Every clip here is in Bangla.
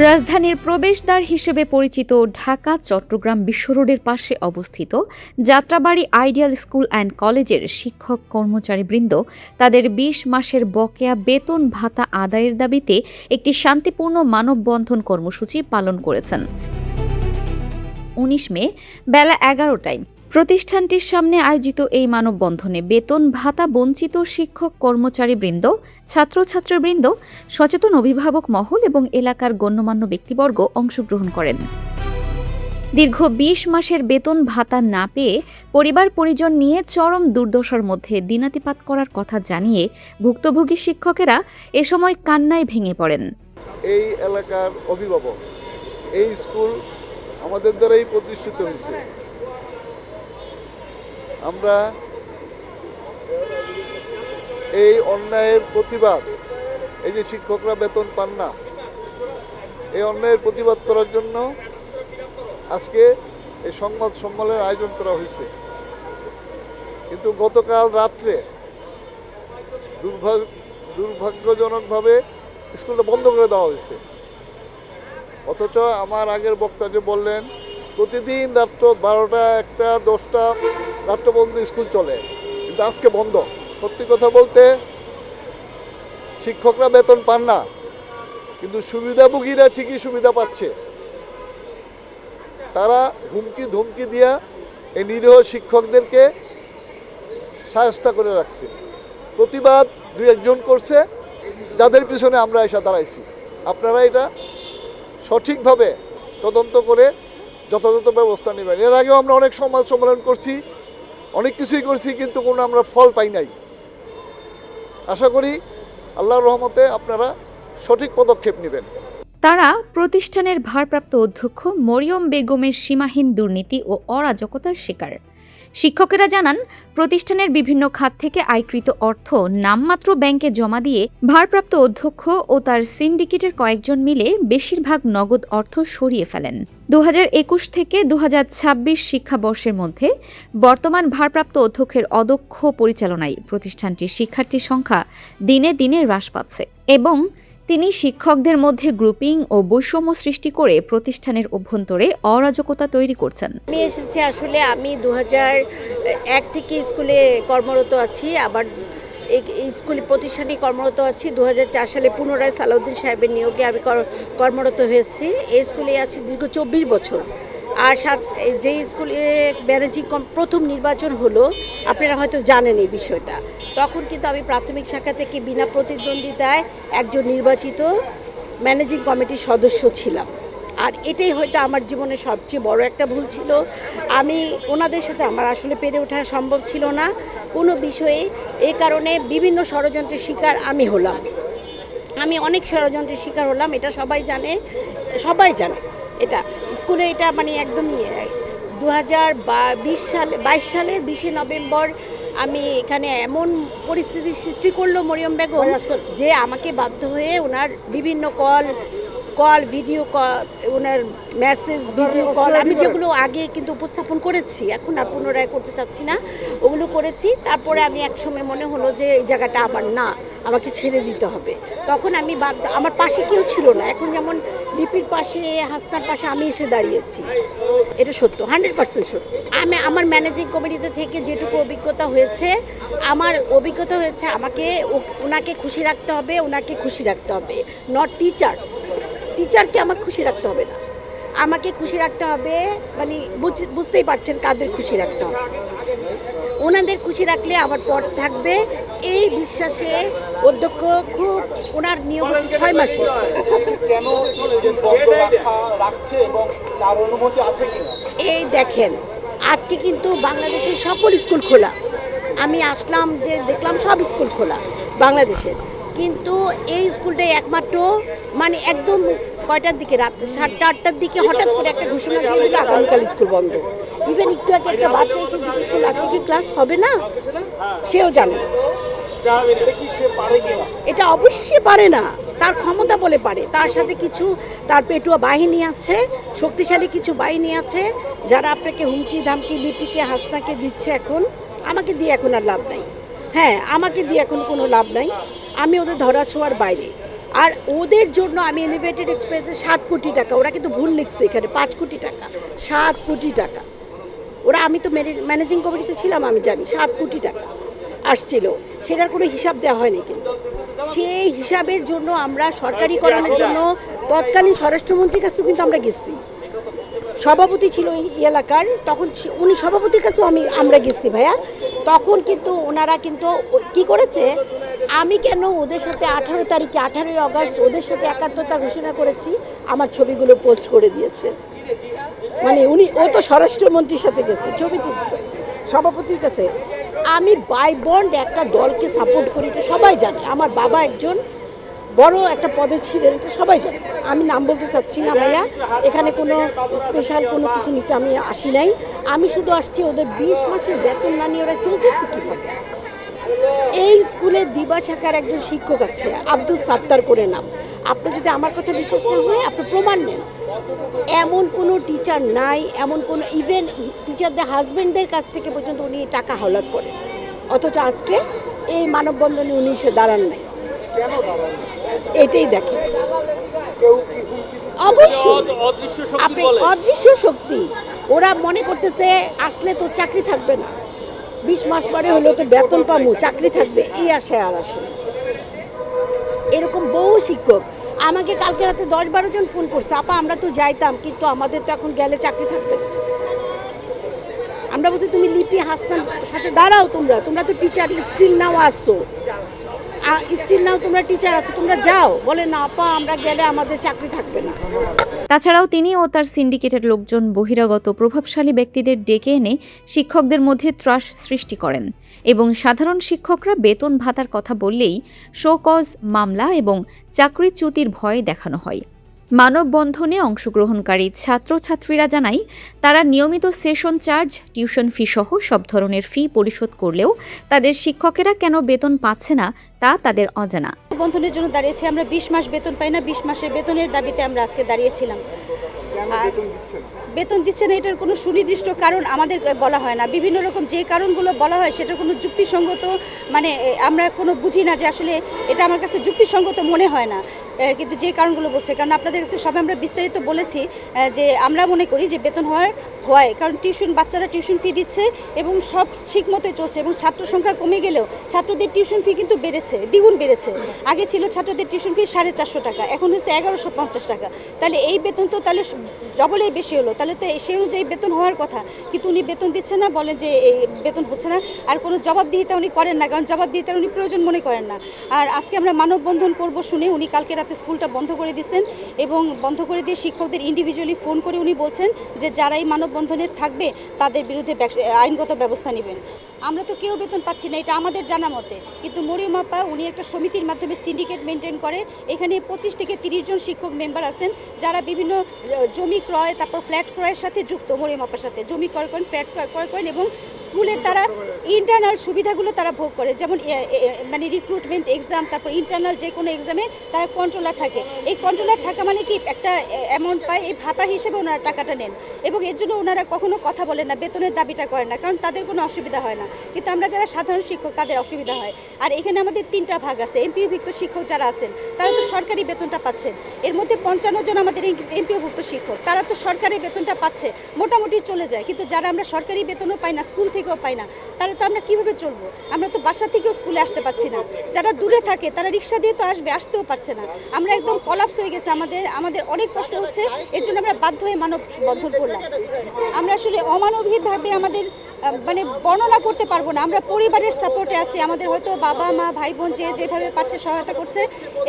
রাজধানীর প্রবেশদ্বার হিসেবে পরিচিত ঢাকা চট্টগ্রাম বিশ্ব রোডের পাশে অবস্থিত যাত্রাবাড়ী আইডিয়াল স্কুল অ্যান্ড কলেজের শিক্ষক কর্মচারীবৃন্দ তাদের ২০ মাসের বকেয়া বেতন ভাতা আদায়ের দাবিতে একটি শান্তিপূর্ণ মানববন্ধন কর্মসূচি পালন করেছেন। ১৯ মে বেলা ১১টায় প্রতিষ্ঠানটির সামনে আয়োজিত এই মানববন্ধনে বেতন ভাতা বঞ্চিত শিক্ষক কর্মচারীবৃন্দ, ছাত্রছাত্রীবৃন্দ, সচেতন অভিভাবক মহল এবং এলাকার গণ্যমান্য ব্যক্তিবর্গ অংশগ্রহণ করেন। দীর্ঘ ২০ মাসের বেতন ভাতা না পেয়ে পরিবার পরিজন নিয়ে চরম দুর্দশার মধ্যে দিনাতিপাত করার কথা জানিয়ে ভুক্তভোগী শিক্ষকেরা এ সময় কান্নায় ভেঙে পড়েন। এই এলাকার অভিভাবক, এই স্কুল আমাদের দ্বারাই প্রতিষ্ঠিত হয়েছে। আমরা এই অন্যায়ের প্রতিবাদ, এই যে শিক্ষকরা বেতন পান না, এই অন্যায়ের প্রতিবাদ করার জন্য আজকে এই সংবাদ সম্মেলনের আয়োজন করা হয়েছে। কিন্তু গতকাল রাত্রে দুর্ভাগ্যজনকভাবে স্কুলটা বন্ধ করে দেওয়া হয়েছে। অথচ আমার আগের বক্তা যে বললেন প্রতিদিন রাত্র ১২টা, ১টা, ১০টা রাত্র পর্যন্ত স্কুল চলে, কিন্তু আজকে বন্ধ। সত্যি কথা বলতে শিক্ষকরা বেতন পান না, কিন্তু সুবিধাভোগীরা ঠিকই সুবিধা পাচ্ছে। তারা হুমকি ধমকি দিয়া এই নিরীহ শিক্ষকদেরকে শায়েস্ত করে রাখছে। প্রতিবাদ ২-১ জন করছে, যাদের পিছনে আমরা এসে দাঁড়াইছি। আপনারা এটা সঠিকভাবে তদন্ত করে যথাযথ ব্যবস্থা নেবেন। এর আগেও আমরা অনেক সমাজ সম্মেলন করছি, অনেক কিছুই করছি, কিন্তু কোনো আমরা ফল পাই নাই। আশা করি আল্লাহর রহমতে আপনারা সঠিক পদক্ষেপ নেবেন। তারা প্রতিষ্ঠানের ভারপ্রাপ্ত অধ্যক্ষ মরিয়ম বেগমের সীমাহীন দুর্নীতি ও অরাজকতার শিকার। শিক্ষকেরা জানান, প্রতিষ্ঠানের বিভিন্ন খাত থেকে আয়কৃত অর্থ নামমাত্র ব্যাংকে জমা দিয়ে ভারপ্রাপ্ত অধ্যক্ষ ও তার সিন্ডিকেটের কয়েকজন মিলে বেশিরভাগ নগদ অর্থ সরিয়ে ফেলেন। ২০২১ থেকে ২০২৬ শিক্ষাবর্ষের মধ্যে বর্তমান ভারপ্রাপ্ত অধ্যক্ষের অদক্ষ পরিচালনায় প্রতিষ্ঠানটির শিক্ষার্থীর সংখ্যা দিনে দিনে হ্রাস পাচ্ছে এবং তিনি শিক্ষকদের মধ্যে গ্রুপিং ও বৈষম্য সৃষ্টি করে প্রতিষ্ঠানের অভ্যন্তরে অরাজকতা তৈরি করছেন। আমি এসেছি আসলে আমি ২০০১ থেকে স্কুলে কর্মরত আছি, আবার স্কুলে প্রতিষ্ঠানে কর্মরত আছি। ২০০৪ সালে পুনরায় সালাউদ্দিন সাহেবের নিয়োগে আমি কর্মরত হয়েছি। এই স্কুলে আছি দীর্ঘ ২৪ বছর। আর যে স্কুলে ম্যানেজিং প্রথম নির্বাচন হলো, আপনারা হয়তো জানেন এই বিষয়টা, তখন কিন্তু আমি প্রাথমিক শাখা থেকে বিনা প্রতিদ্বন্দ্বিতায় একজন নির্বাচিত ম্যানেজিং কমিটির সদস্য ছিলাম। আর এটাই হয়তো আমার জীবনের সবচেয়ে বড় একটা ভুল ছিল। আমি ওনাদের সাথে আমার আসলে পেরে ওঠা সম্ভব ছিল না কোনো বিষয়ে। এই কারণে বিভিন্ন ষড়যন্ত্রের শিকার আমি হলাম। আমি অনেক ষড়যন্ত্রের শিকার হলাম, এটা সবাই জানে। এটা স্কুলে এটা মানে একদমই ২০২২ সালের ২০শে নভেম্বর আমি এখানে এমন পরিস্থিতির সৃষ্টি করলো মরিয়ম বেগম যে আমাকে বাধ্য হয়ে ওনার বিভিন্ন কল ভিডিও কল, ওনার মেসেজ, ভিডিও কল, আমি যেগুলো আগে কিন্তু উপস্থাপন করেছি, এখন আর পুনরায় করতে চাচ্ছি না, ওগুলো করেছি। তারপরে আমি একসময় মনে হলো যে এই জায়গাটা আমার না, আমাকে ছেড়ে দিতে হবে। তখন আমি আমার পাশে কেউ ছিল না। এখন যেমন বিপির পাশে, হাসনার পাশে আমি এসে দাঁড়িয়েছি। এটা সত্য, 100% সত্য। আমার ম্যানেজিং কমিটিতে থেকে যেটুকু অভিজ্ঞতা হয়েছে, আমাকে ওনাকে খুশি রাখতে হবে, নট টিচারকে আমার খুশি রাখতে হবে না, আমাকে খুশি রাখতে হবে। মানে বুঝতেই পারছেন কাদের খুশি রাখতে হবে। ওনাদের খুশি রাখলে আমার পথ থাকবে, এই বিশ্বাসে অধ্যক্ষ খুব ওনার নিয়োগ ৬ মাসে। এই দেখেন, আজকে কিন্তু বাংলাদেশের সকল স্কুল খোলা। আমি আসলাম, যে দেখলাম সব স্কুল খোলা বাংলাদেশের, কিন্তু এই স্কুলটাই একমাত্র মানে একদম কয়টার দিকে, রাত ৭টা-৮টার দিকে হঠাৎ করে একটা ঘোষণা দিয়ে দিল আগামীকাল স্কুল বন্ধ। ইভেন একটু আগে একটা বাচ্চা এসে জিজ্ঞেস করলো আজকে কি ক্লাস হবে না, সেও জানে। এটা অবশ্যই পারে না, তার ক্ষমতা বলে পারে। তার সাথে কিছু তার পেটুয়া বাহিনী আছে, শক্তিশালী কিছু বাহিনী আছে, যারা আপনাকে হুমকি ধামকি লিপিকে, হাসনাকে দিচ্ছে। এখন আমাকে দিয়ে এখন আর লাভ নাই। আমাকে দিয়ে এখন কোনো লাভ নাই। আমি ওদের ধরা ছোঁয়ার বাইরে। আর ওদের জন্য আমি এলিভেটেড এক্সপ্রেসে 7 কোটি টাকা, ওরা কিন্তু ভুল লিখছে এখানে 5 কোটি টাকা, 7 কোটি টাকা। ওরা, আমি তো ম্যানেজিং কমিটিতে ছিলাম, আমি জানি 7 কোটি টাকা আসছিল, সেটার কোনো হিসাব দেওয়া হয়নি। কিন্তু সেই হিসাবের জন্য আমরা সরকারিকরণের জন্য তৎকালীন স্বরাষ্ট্রমন্ত্রীর কাছেও কিন্তু আমরা গেছি, সভাপতি ছিল এই এলাকার, তখন উনি সভাপতির কাছেও আমরা গেছি ভাইয়া। তখন কিন্তু ওনারা কিন্তু কি করেছে, আমি কেন ওদের সাথে 18 তারিখে 18ই আগস্ট ওদের সাথে একাত্মতা ঘোষণা করেছি, আমার ছবিগুলো পোস্ট করে দিয়েছে। মানে ও তো স্বরাষ্ট্রমন্ত্রীর সাথে গেছে, ছবি তুলছে সভাপতির কাছে। আমি বাই বন্ড একটা দলকে সাপোর্ট করি, এটা সবাই জানে। আমার বাবা একজন বড় একটা পদে ছিলেন, এটা সবাই জানে। আমি নাম বলতে চাচ্ছি না ভাইয়া, এখানে কোনো স্পেশাল কোনো কিছু নিতে আমি আসি নাই। আমি শুধু আসছি ওদের 20 মাসের বেতন না নিয়ে ওরা চলতেছে কীভাবে। এই স্কুলে দিবা শাখার একজন শিক্ষক আছে, আব্দুল সাত্তার করে নাম। আপনি যদি আমার কথা বিশ্বাস না হয় আপনি প্রমাণ নেন। এমন কোনো টিচার নাই, এমন কোনো ইভেন টিচারদের হাজব্যান্ডদের কাছ থেকে পর্যন্ত উনি টাকা হাওলাত করেন, অথচ আজকে এই মানববন্ধনে উনি এসে দাঁড়ান নাই। এটাই দেখেন, অবশ্যই আপনি অদৃশ্য শক্তি। ওরা মনে করতেছে আসলে তো চাকরি থাকবে না, 20 মাস পরে হলেও তো বেতন পাবো, চাকরি থাকবে, এই আশায় আর আসে। এরকম বহু শিক্ষক আমাকে কালকে রাতে 10-12 জন ফোন করছে, আপা আমরা তো যাইতাম, কিন্তু আমাদের তো এখন গেলে চাকরি থাকবে না। আমরা বলছি তুমি লিপি হাসনার সাথে দাঁড়াও, তোমরা তো টিচার স্টিল নাও আসছো, স্টিল নাও তোমরা টিচার আছো, তোমরা যাও। বলে না আপা আমরা গেলে আমাদের চাকরি থাকবে না। তাছাড়াও তিনি ও তার সিন্ডিকেটের লোকজন বহিরাগত প্রভাবশালী ব্যক্তিদের ডেকে এনে শিক্ষকদের মধ্যে ত্রাস সৃষ্টি করেন এবং সাধারণ শিক্ষকরা বেতন ভাতার কথা বললেই শো কজ মামলা এবং চাকরিচ্যুতির ভয় দেখানো হয়। মানববন্ধনে অংশগ্রহণকারী ছাত্রছাত্রীরা জানায়, তারা নিয়মিত সেশন চার্জ, টিউশন ফি সহ সব ধরনের ফি পরিশোধ করলেও তাদের শিক্ষকেরা কেন বেতন পাচ্ছে না তা তাদের অজানা। বন্ধনের জন্য দাঁড়িয়েছি আমরা, 20 মাস বেতন পাই না, 20 মাসের বেতনের দাবিতে আমরা আজকে দাঁড়িয়েছিলাম। আর বেতন দিচ্ছে না এটার কোনো সুনির্দিষ্ট কারণ আমাদের বলা হয় না। বিভিন্ন রকম যে কারণগুলো বলা হয় সেটার কোনো যুক্তিসঙ্গত মানে আমরা কোনো বুঝি না, যে আসলে এটা আমার কাছে যুক্তিসঙ্গত মনে হয় না। কিন্তু যে কারণগুলো বলছে, কারণ আপনাদের কাছে সবাই আমরা বিস্তারিত বলেছি যে আমরা মনে করি যে বেতন হয়, কারণ বাচ্চারা টিউশন ফি দিচ্ছে এবং সব ঠিক মতোই চলছে, এবং ছাত্র সংখ্যা কমে গেলেও ছাত্রদের টিউশন ফি কিন্তু বেড়েছে, দ্বিগুণ বেড়েছে। আগে ছিল ছাত্রদের টিউশন ফি 450 টাকা, এখন হচ্ছে 1150 টাকা। তাহলে এই বেতন তো তাহলে ডবলের বেশি হলো, তাহলে তো সেই অনুযায়ী বেতন হওয়ার কথা, কিন্তু উনি বেতন দিচ্ছে না, বলেন যে এই বেতন হচ্ছে না। আর কোনো জবাবদিহিতা উনি করেন না, কারণ জবাবদিহিতার উনি প্রয়োজন মনে করেন না। আর আজকে আমরা মানববন্ধন করব শুনে উনি কালকে রাতে স্কুলটা বন্ধ করে দিয়েছেন, এবং বন্ধ করে দিয়ে শিক্ষকদের ইন্ডিভিজুয়ালি ফোন করে উনি বলছেন যে যারা এই মানববন্ধনে থাকবে তাদের বিরুদ্ধে আইনগত ব্যবস্থা নেবেন। আমরা তো কেউ বেতন পাচ্ছি না, এটা আমাদের জানা মতে। কিন্তু মরিয়ম আপা উনি একটা সমিতির মাধ্যমে সিন্ডিকেট মেনটেন করে, এখানে 25 থেকে 30 জন শিক্ষক মেম্বার আছেন, যারা বিভিন্ন জমি ক্রয়, তারপর ফ্ল্যাট ক্রয়ের সাথে যুক্ত। মরিয়ম আপার সাথে জমি ক্রয় করেন, ফ্ল্যাট ক্রয় করেন, এবং স্কুলের তারা ইন্টারনাল সুবিধাগুলো তারা ভোগ করে, যেমন মানে রিক্রুটমেন্ট এক্সাম, তারপর ইন্টারনাল যে কোনো এক্সামে তারা কন্ট্রোলার থাকে। এই কন্ট্রোলার থাকা মানে কি একটা অ্যামাউন্ট পায়, এই ভাতা হিসেবে ওনারা টাকাটা নেন, এবং এর জন্য ওনারা কখনো কথা বলেন না, বেতনের দাবিটা করেন না, কারণ তাদের কোনো অসুবিধা হয় না। কিন্তু আমরা যারা সাধারণ শিক্ষক তাদের অসুবিধা হয়। আর এখানে আমাদের 3টা ভাগ আছে। এমপিওভুক্ত শিক্ষক যারা আছেন তারা তো সরকারি বেতনটা পাচ্ছেন, এর মধ্যে 55 জন আমাদের এমপিওভুক্ত শিক্ষক, তারা তো সরকারি বেতনটা পাচ্ছে, মোটামুটি চলে যায়। কিন্তু যারা আমরা সরকারি বেতনও পাই না, স্কুল থেকেও পাই না, তারা তো আমরা কীভাবে চলবো? আমরা তো বাসা থেকেও স্কুলে আসতে পারছি না। যারা দূরে থাকে তারা রিক্সা দিয়ে তো আসতেও পারছে না। আমরা একদম কলাপস হয়ে গেছে, আমাদের অনেক কষ্ট হচ্ছে, এর জন্য আমরা বাধ্য হয়ে মানববন্ধন করলাম। আমরা আসলে অমানবিকভাবে আমাদের মানে বর্ণনা করতে পারবো না। আমরা পরিবারের সাপোর্টে আছি, আমাদের হয়তো বাবা মা ভাই বোন যেভাবে পারছে সহায়তা করছে।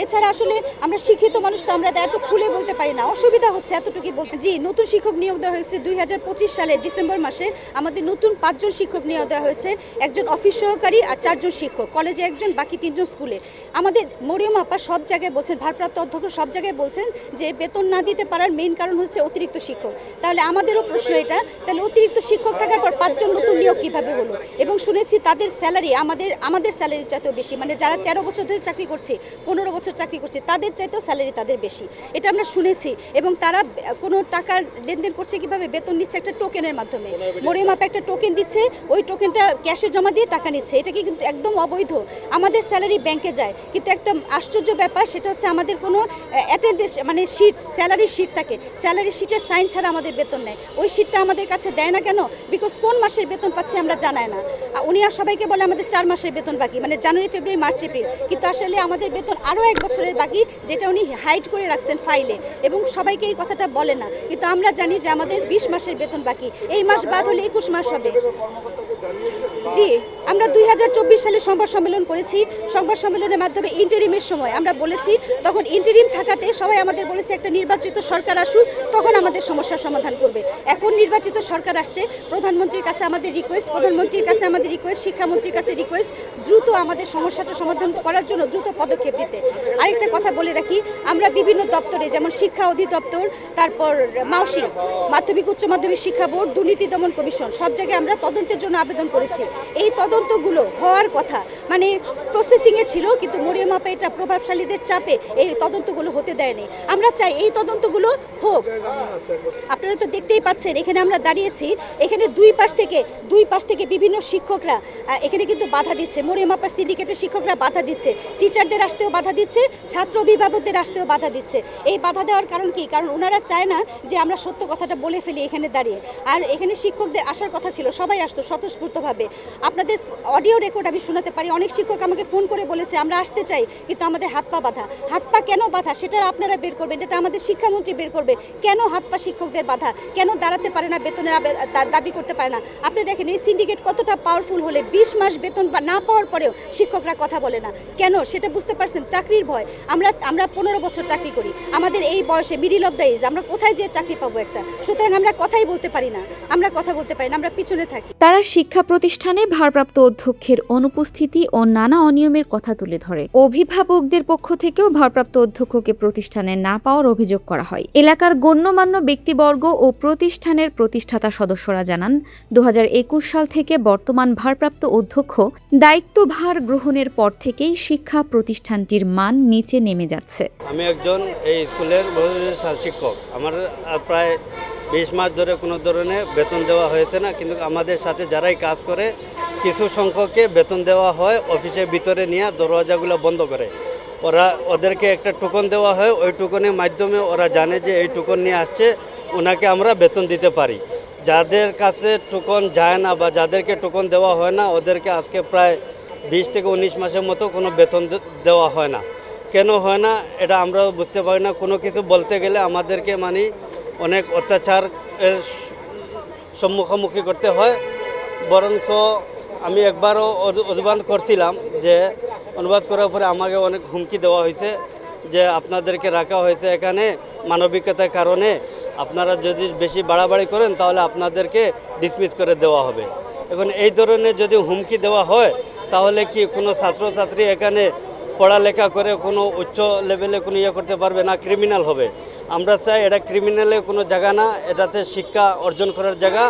এছাড়া আসলে আমরা শিক্ষিত মানুষ, তো আমরা এত খুলে বলতে পারি না, অসুবিধা হচ্ছে এতটুকুই বলতে। জি, নতুন শিক্ষক নিয়োগ দেওয়া হয়েছে 2025 সালের ডিসেম্বর মাসে। আমাদের নতুন 5 জন শিক্ষক নিয়োগ দেওয়া হয়েছে, একজন অফিস সহকারী আর 4 জন শিক্ষক, কলেজে একজন, বাকি 3 জন স্কুলে। আমাদের মরিয়ম আপা সব জায়গায় বলছেন, ভারপ্রাপ্ত অধ্যক্ষ সব জায়গায় বলছেন যে বেতন না দিতে পারার মেইন কারণ হচ্ছে অতিরিক্ত শিক্ষক। তাহলে আমাদেরও প্রশ্ন এটা, তাহলে অতিরিক্ত শিক্ষক থাকার পর 5 জন নতুন নিয়োগ কিভাবে হলো, এবং শুনেছি তাদের স্যালারি আমাদের স্যালারির চাইতেও বেশি, মানে যারা 13 বছর ধরে চাকরি করছে, 15 বছর চাকরি করছে, তাদের চাইতেও স্যালারি তাদের বেশি, এটা আমরা শুনেছি। এবং তারা কোনো টাকার লেনদেন করছে কিভাবে, বেতন নিচ্ছে একটা টোকেনের মাধ্যমে। মরিয়ম আপা একটা টোকেন দিচ্ছে, ওই টোকেনটা ক্যাশে জমা দিয়ে টাকা নিচ্ছে, এটা কি কিন্তু একদম অবৈধ। আমাদের স্যালারি ব্যাংকে যায়, কিন্তু একটা আশ্চর্য ব্যাপার, সেটা হচ্ছে আমাদের কোনো অ্যাটেন্ডেন্স মানে শিট, স্যালারি শিট থাকে, স্যালারি শিটের সাইন ছাড়া আমাদের বেতন নেয়। ওই শিটটা আমাদের কাছে দেয় না কেন? বিকজ কোন মাসের বেতন পাচ্ছি আমরা জানায় না। উনি আর সবাইকে বলে আমাদের 4 মাসের বেতন বাকি, মানে জানুয়ারি, ফেব্রুয়ারি, মার্চ, এপ্রিল, কিন্তু আসলে আমাদের বেতন আরও 1 বছরের বাকি, যেটা উনি হাইড করে রাখছেন ফাইলে, এবং সবাইকে এই কথাটা বলে না। কিন্তু আমরা জানি যে আমাদের 20 মাসের বেতন বাকি, এই মাস বাদ হলে 21 মাস হবে। জি, আমরা 2024 সালে সংবাদ সম্মেলন করেছি। সংবাদ সম্মেলনের মাধ্যমে ইন্টারিমের সময় আমরা বলেছি, তখন ইন্টারিম থাকাতে সবাই আমাদের বলেছে একটা নির্বাচিত সরকার আসুক, তখন আমাদের সমস্যার সমাধান করবে। এখন নির্বাচিত সরকার আসছে, প্রধানমন্ত্রীর কাছে আমাদের রিকোয়েস্ট, শিক্ষামন্ত্রীর কাছে রিকোয়েস্ট, দ্রুত আমাদের সমস্যাটা সমাধান করার জন্য দ্রুত পদক্ষেপ নিতে। আরেকটা কথা বলে রাখি, আমরা বিভিন্ন দপ্তরে, যেমন শিক্ষা অধিদপ্তর, তারপর মাউসি, মাধ্যমিক উচ্চ মাধ্যমিক শিক্ষা বোর্ড, দুর্নীতি দমন কমিশন, সব জায়গায় আমরা তদন্তের জন্য আবেদন করেছি। এই তদন্তগুলো হওয়ার কথা, মানে প্রসেসিংয়ে ছিল, কিন্তু মরিয়ম আপা এটা প্রভাবশালীদের চাপে এই তদন্তগুলো হতে দেয়নি। আমরা চাই এই তদন্তগুলো হোক। আপনারা তো দেখতেই পাচ্ছেন, এখানে আমরা দাঁড়িয়েছি, এখানে দুই পাশ থেকে বিভিন্ন শিক্ষকরা এখানে কিন্তু বাধা দিচ্ছে। মরিয়ম আপার সিন্ডিকেটের শিক্ষকরা বাধা দিচ্ছে, টিচারদের আসতেও বাধা দিচ্ছে, ছাত্র অভিভাবকদের আসতেও বাধা দিচ্ছে। এই বাধা দেওয়ার কারণ কি? কারণ ওনারা চায় না যে আমরা সত্য কথাটা বলে ফেলি এখানে দাঁড়িয়ে। আর এখানে শিক্ষকদের আসার কথা ছিল, সবাই আসতো স্বতঃস্ফূর্তভাবে। আপনাদের অডিও রেকর্ড আমি শোনাতে পারি, অনেক শিক্ষক আমাকে ফোন করে বলেছে আমরা আসতে চাই, কিন্তু আমাদের হাত পা বাঁধা। হাত পা কেন বাঁধা সেটা আপনারা বের করবেন, এটা আমাদের শিক্ষামন্ত্রী বের করবে। কেন হাত পা শিক্ষকদের বাঁধা, কেন দাঁড়াতে পারে না, বেতনের দাবি করতে পারে না? আপনি দেখেন এই সিন্ডিকেট কতটা পাওয়ারফুল হলে 20 মাস বেতন না পাওয়ার পরেও শিক্ষকরা কথা বলে না কেন, সেটা বুঝতে পারছেন? চাকরির ভয়। আমরা 15 বছর চাকরি করি, আমাদের এই বয়সে মিডিল অফ দ্য এজ, আমরা কোথায় যেয়ে চাকরি পাবো একটা? সুতরাং আমরা কথাই বলতে পারি না, আমরা পিছনে থাকি। তারা শিক্ষা প্রতিষ্ঠানে ভারপ্রাপ্ত অধ্যক্ষের অনুপস্থিতি ও নানা অনিয়মের কথা তুলে ধরে। অভিভাবকদের পক্ষ থেকেও ভারপ্রাপ্ত অধ্যক্ষকে প্রতিষ্ঠানে না পাওয়ার অভিযোগ করা হয়। এলাকার গণ্যমান্য ব্যক্তিবর্গ ও প্রতিষ্ঠানের প্রতিষ্ঠাতা সদস্যরা জানান, 2021 সাল থেকে বর্তমান ভারপ্রাপ্ত অধ্যক্ষ দায়িত্বভার গ্রহণের পর থেকেই শিক্ষা প্রতিষ্ঠানটির মান নিচে নেমে যাচ্ছে। আমি একজন এই স্কুলের শিক্ষক, আমার প্রায় 20 মাস ধরে কোনো ধরনের বেতন দেওয়া হয়েছে না, কিন্তু আমাদের সাথে যারাই কাজ করে কিছু সংখ্যককে বেতন দেওয়া হয়, অফিসের ভিতরে নিয়ে দরওয়াজাগুলো বন্ধ করে ওদেরকে একটা টোকন দেওয়া হয়, ওই টোকনের মাধ্যমে ওরা জানে যে এই টোকন নিয়ে আসছে, ওনাকে আমরা বেতন দিতে পারি। যাদের কাছে টোকন যায় না বা যাদেরকে টোকন দেওয়া হয় না, ওদেরকে আজকে প্রায় 20 থেকে 19 মাসের মতো কোনো বেতন দেওয়া হয় না। কেন হয় না এটা আমরা বুঝতে পারি না। কোনো কিছু বলতে গেলে আমাদেরকে অনেক অত্যাচারের সম্মুখীন করতে হয়। বরঞ্চ আমি একবারও অনুবাদ করছিলাম, যে অনুবাদ করার পরে আমাকে অনেক হুমকি দেওয়া হয়েছে যে আপনাদেরকে রাখা হয়েছে এখানে মানবিকতার কারণে, আপনারা যদি বেশি বাড়াবাড়ি করেন তাহলে আপনাদেরকে ডিসমিস করে দেওয়া হবে। এখন এই ধরনের যদি হুমকি দেওয়া হয় তাহলে কি কোনো ছাত্রছাত্রী এখানে পড়ালেখা করে কোনো উচ্চ লেভেলে কোনো করতে পারবে না? ক্রিমিনাল হবে। আমরা চাই এটা ক্রিমিনালের কোনো জায়গা না, এটাতে শিক্ষা অর্জন করার জায়গা।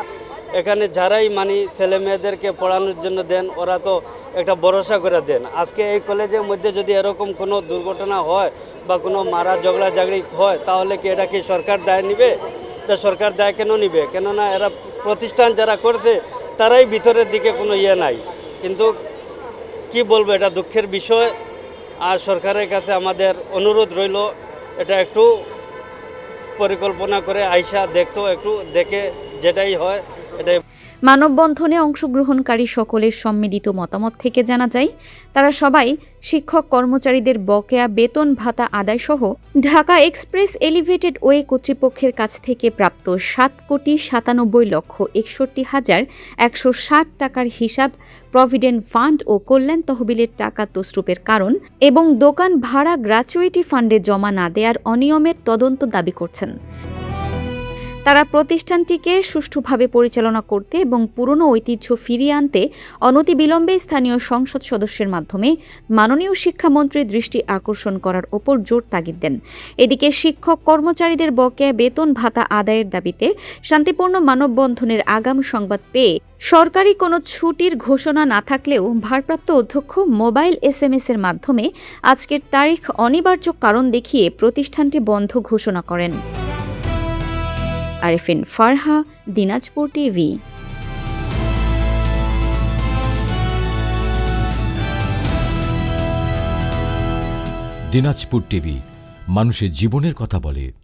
এখানে যারাই ছেলে মেয়েদেরকে পড়ানোর জন্য দেন, ওরা তো একটা ভরসা করে দেন। আজকে এই কলেজের মধ্যে যদি এরকম কোনো দুর্ঘটনা হয় বা কোনো মারা ঝগড়াঝাগড়ি হয়, তাহলে কি এটা কি সরকার দায় নিবে? এটা সরকার দায় কেন নিবে? কেননা এরা প্রতিষ্ঠান যারা করছে তারাই ভিতরের দিকে কোনো নাই। কিন্তু কি বলবো, এটা দুঃখের বিষয়। আর সরকারের কাছে আমাদের অনুরোধ রইল, এটা একটু পরিকল্পনা করে আইসা দেখতো, একটু দেখে যেটাই হয় এটাই। মানববন্ধনে অংশগ্রহণকারী সকলের সম্মিলিত মতামত থেকে জানা যায়, তারা সবাই শিক্ষক কর্মচারীদের বকেয়া বেতন ভাতা আদায়সহ ঢাকা এক্সপ্রেস এলিভেটেড ওয়ে কর্তৃপক্ষের কাছ থেকে প্রাপ্ত 7,97,61,160 টাকার হিসাব, প্রভিডেন্ট ফান্ড ও কল্যাণ তহবিলের টাকা তছরূপের কারণ এবং দোকান ভাড়া গ্র্যাচুইটি ফান্ডে জমা না দেওয়ার অনিয়মের তদন্ত দাবি করছেন। তারা প্রতিষ্ঠানটিকে সুষ্ঠুভাবে পরিচালনা করতে এবং পুরনো ঐতিহ্য ফিরিয়ে আনতে অনতিবিলম্বে স্থানীয় সংসদ সদস্যের মাধ্যমে মাননীয় শিক্ষামন্ত্রীর দৃষ্টি আকর্ষণ করার ওপর জোর তাগিদ দেন। এদিকে শিক্ষক কর্মচারীদের বকেয়া বেতন ভাতা আদায়ের দাবিতে শান্তিপূর্ণ মানববন্ধনের আগাম সংবাদ পেয়ে সরকারি কোনো ছুটির ঘোষণা না থাকলেও ভারপ্রাপ্ত অধ্যক্ষ মোবাইল SMS এর মাধ্যমে আজকের তারিখ অনিবার্য কারণ দেখিয়ে প্রতিষ্ঠানটি বন্ধ ঘোষণা করেন। আরেফিন ফারহা, দিনাজপুর টিভি। দিনাজপুর টিভি মানুষের জীবনের কথা বলে।